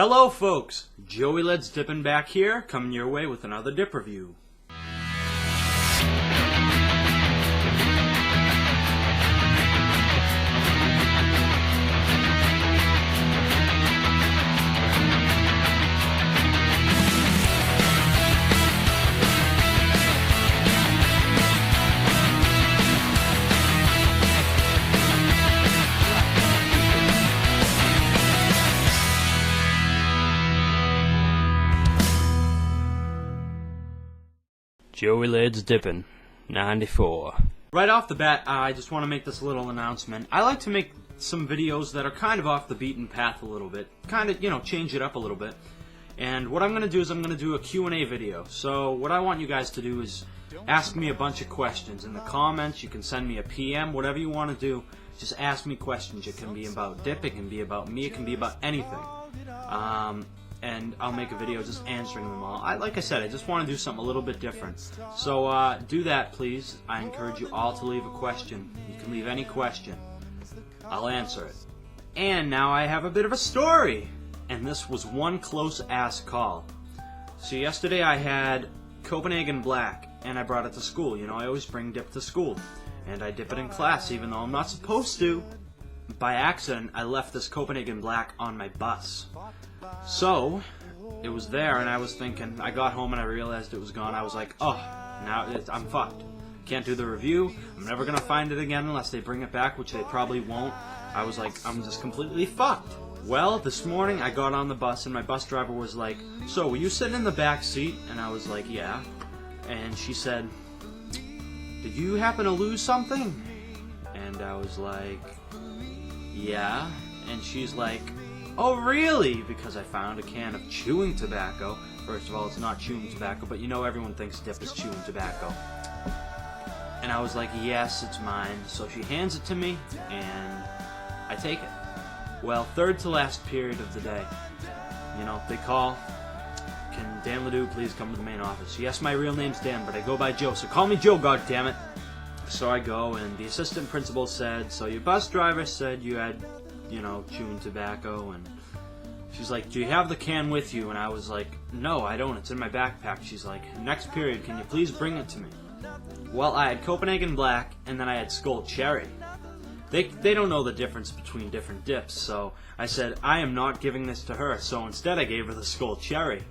Hello folks, Joey Let's Dippin' back here, coming your way with another dip review. Joey Let's Dippin', 94. Right off the bat, I just want to make this little announcement. I like to make some videos that are kind of off the beaten path a little bit. Kind of, change it up a little bit. And what I'm going to do is I'm going to do a Q&A video. So what I want you guys to do is ask me a bunch of questions. In the comments, you can send me a PM, whatever you want to do. Just ask me questions. It can be about dip, it can be about me, it can be about anything. And I'll make a video just answering them all. Like I said, I just want to do something a little bit different. So do that, please. I encourage you all to leave a question. You can leave any question. I'll answer it. And now I have a bit of a story. And this was one close-ass call. So yesterday I had Copenhagen Black, and I brought it to school. You know, I always bring dip to school. And I dip it in class, even though I'm not supposed to. By accident, I left this Copenhagen Black on my bus. So, it was there, and I was thinking, I got home and I realized it was gone. I was like, oh, now I'm fucked. Can't do the review. I'm never going to find it again unless they bring it back, which they probably won't. I was like, I'm just completely fucked. Well, this morning I got on the bus, and my bus driver was like, so, were you sitting in the back seat? And I was like, yeah. And she said, did you happen to lose something? And I was like, yeah. And she's like, oh really? Because I found a can of chewing tobacco. First of all, it's not chewing tobacco, but you know everyone thinks dip is chewing tobacco. And I was like, yes, it's mine. So she hands it to me, and I take it. Well, third to last period of the day. You know, they call, can Dan Ledoux please come to the main office? Yes, my real name's Dan, but I go by Joe, so call me Joe, goddammit. So I go, and the assistant principal said, so your bus driver said you had, chewing tobacco, and she's like, do you have the can with you? And I was like, no, I don't, it's in my backpack. She's like, next period, can you please bring it to me? Well, I had Copenhagen Black, and then I had Skull Cherry. They don't know the difference between different dips, so I said, I am not giving this to her, so instead I gave her the Skull Cherry.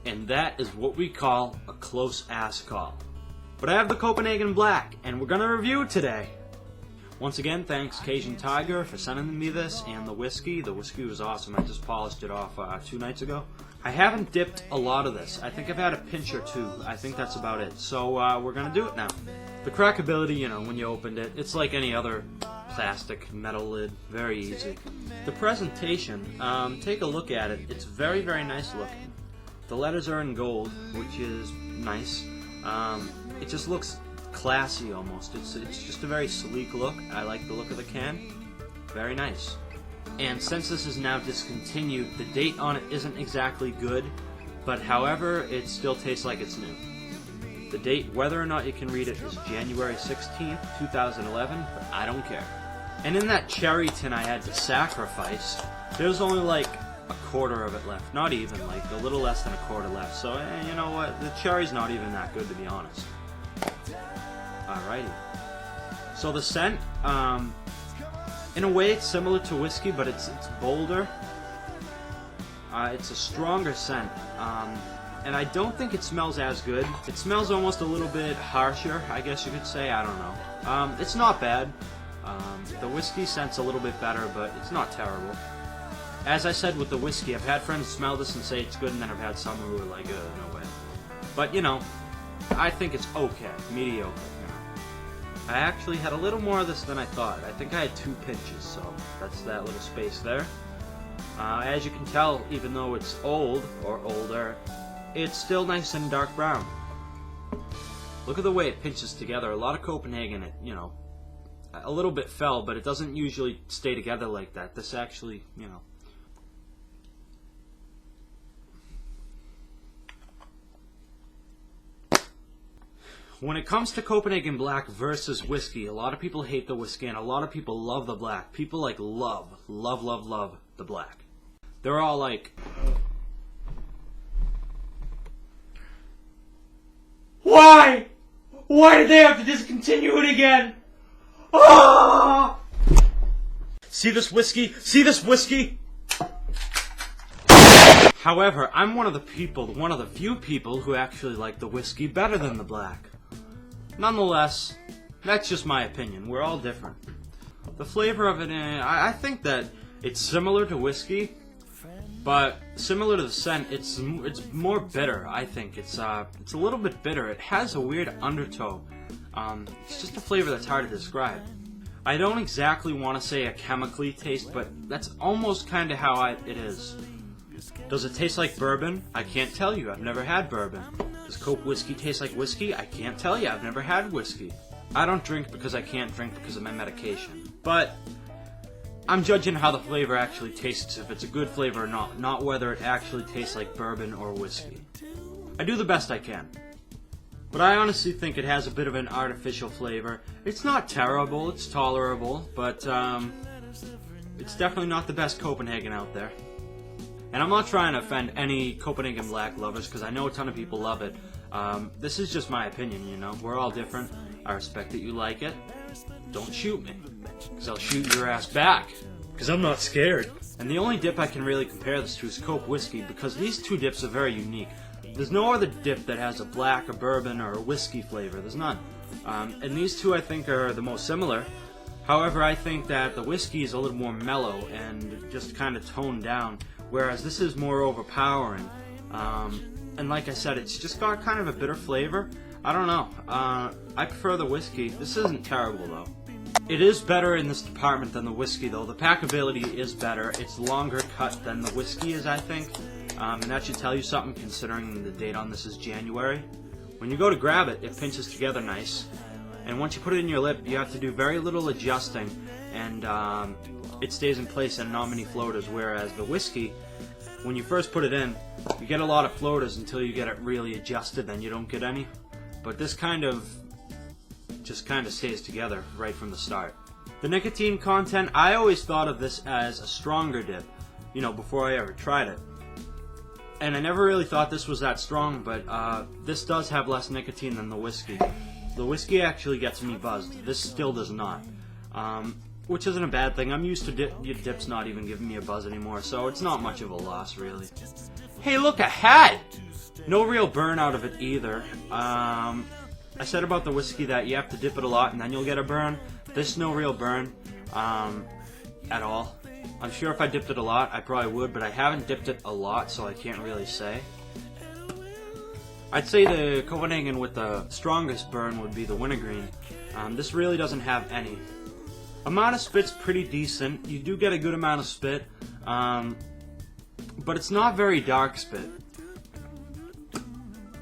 And that is what we call a close-ass call. But I have the Copenhagen Black, and we're going to review it today. Once again, thanks Cajun Tiger for sending me this, and the whiskey. The whiskey was awesome. I just polished it off 2 nights ago. I haven't dipped a lot of this. I think I've had a pinch or two. I think that's about it. So we're going to do it now. The crackability, when you opened it, it's like any other plastic metal lid. Very easy. The presentation, take a look at it. It's very, very nice looking. The letters are in gold, which is nice. It just looks classy almost. It's just a very sleek look. I like the look of the can. Very nice. And since this is now discontinued, the date on it isn't exactly good, but however, it still tastes like it's new. The date, whether or not you can read it, is January 16th, 2011, but I don't care. And in that cherry tin I had to sacrifice, there's only like a quarter of it left. Not even, like a little less than a quarter left. So, you know what? The cherry's not even that good, to be honest. Alrighty. So the scent, in a way it's similar to whiskey, but it's bolder. It's a stronger scent. And I don't think it smells as good. It smells almost a little bit harsher, I guess you could say. I don't know. It's not bad. The whiskey scent's a little bit better, but it's not terrible. As I said with the whiskey, I've had friends smell this and say it's good, and then I've had some who are like, no way. But, I think it's okay. Mediocre. I actually had a little more of this than I thought. I think I had 2 pinches, so that's that little space there. As you can tell, even though it's old, or older, it's still nice and dark brown. Look at the way it pinches together. A lot of Copenhagen, a little bit fell, but it doesn't usually stay together like that. This actually, When it comes to Copenhagen Black versus whiskey, a lot of people hate the whiskey and a lot of people love the black. People love the black. They're all like, Why? Why did they have to discontinue it again? Ah! See this whiskey? See this whiskey? However, I'm one of the few people who actually like the whiskey better than the black. Nonetheless, that's just my opinion. We're all different. The flavor of it, I think that it's similar to whiskey, but similar to the scent, it's more bitter. I think it's a little bit bitter. It has a weird undertow. It's just a flavor that's hard to describe. I don't exactly want to say a chemically taste, but that's almost kind of how it is. Does it taste like bourbon? I can't tell you. I've never had bourbon. Does Cope whiskey taste like whiskey? I can't tell you. I've never had whiskey. I don't drink because I can't drink because of my medication. But I'm judging how the flavor actually tastes, if it's a good flavor or not whether it actually tastes like bourbon or whiskey. I do the best I can. But I honestly think it has a bit of an artificial flavor. It's not terrible, it's tolerable, but it's definitely not the best Copenhagen out there. And I'm not trying to offend any Copenhagen Black lovers, because I know a ton of people love it. This is just my opinion, you know. We're all different. I respect that you like it. Don't shoot me, because I'll shoot your ass back, because I'm not scared. And the only dip I can really compare this to is Cope whiskey, because these two dips are very unique. There's no other dip that has a black, a bourbon, or a whiskey flavor. There's none. And these two I think are the most similar. However, I think that the whiskey is a little more mellow and just kind of toned down, whereas this is more overpowering. And like I said, it's just got kind of a bitter flavor. I don't know. I prefer the whiskey. This isn't terrible, though. It is better in this department than the whiskey, though. The packability is better. It's longer cut than the whiskey is, I think. And that should tell you something, considering the date on this is January. When you go to grab it, it pinches together nice. And once you put it in your lip, you have to do very little adjusting, and it stays in place and not many floaters, whereas the whiskey, when you first put it in, you get a lot of floaters until you get it really adjusted, then you don't get any. But this just kind of stays together right from the start. The nicotine content, I always thought of this as a stronger dip, you know, before I ever tried it. And I never really thought this was that strong, but this does have less nicotine than the whiskey. The whiskey actually gets me buzzed. This still does not. Which isn't a bad thing. I'm used to dips not even giving me a buzz anymore, so it's not much of a loss, really. Hey, look, a hat! No real burn out of it either. I said about the whiskey that you have to dip it a lot and then you'll get a burn. This no real burn at all. I'm sure if I dipped it a lot, I probably would, but I haven't dipped it a lot, so I can't really say. I'd say the Copenhagen with the strongest burn would be the wintergreen. This really doesn't have any. Amount of spit's pretty decent. You do get a good amount of spit, but it's not very dark spit.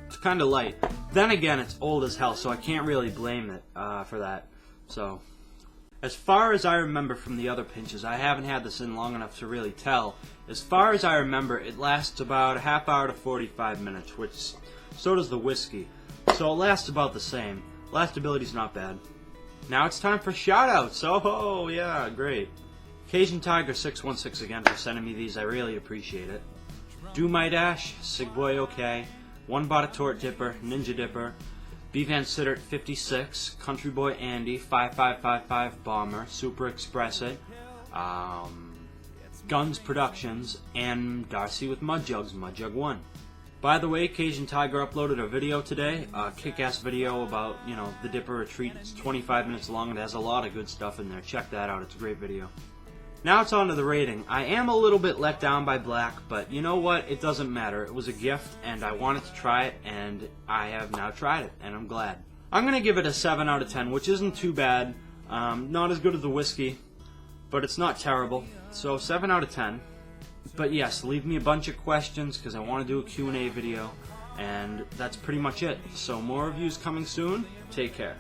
It's kind of light. Then again, it's old as hell, so I can't really blame it for that. So, as far as I remember from the other pinches, I haven't had this in long enough to really tell. As far as I remember, it lasts about a half hour to 45 minutes, which so does the whiskey. So it lasts about the same. Lastability's not bad. Now it's time for shoutouts. Oh yeah, great. Cajun Tiger 616 again for sending me these. I really appreciate it. Do My Dash, Sigboy OK, One Bought a Tort Dipper, Ninja Dipper, B Van Sittert 56, Country Boy Andy 5555 Bomber, Super Express It, Guns Productions, and Darcy with Mud Jugs, Mud Jug 1. By the way, Cajun Tiger uploaded a video today, a kick-ass video about, you know, the Dipper Retreat. It's 25 minutes long and it has a lot of good stuff in there. Check that out, it's a great video. Now it's on to the rating. I am a little bit let down by Black, but you know what? It doesn't matter. It was a gift and I wanted to try it, and I have now tried it, and I'm glad. I'm going to give it a 7 out of 10, which isn't too bad. Not as good as the whiskey, but it's not terrible. So 7 out of 10. But yes, leave me a bunch of questions because I want to do a Q&A video, and that's pretty much it. So more reviews coming soon. Take care.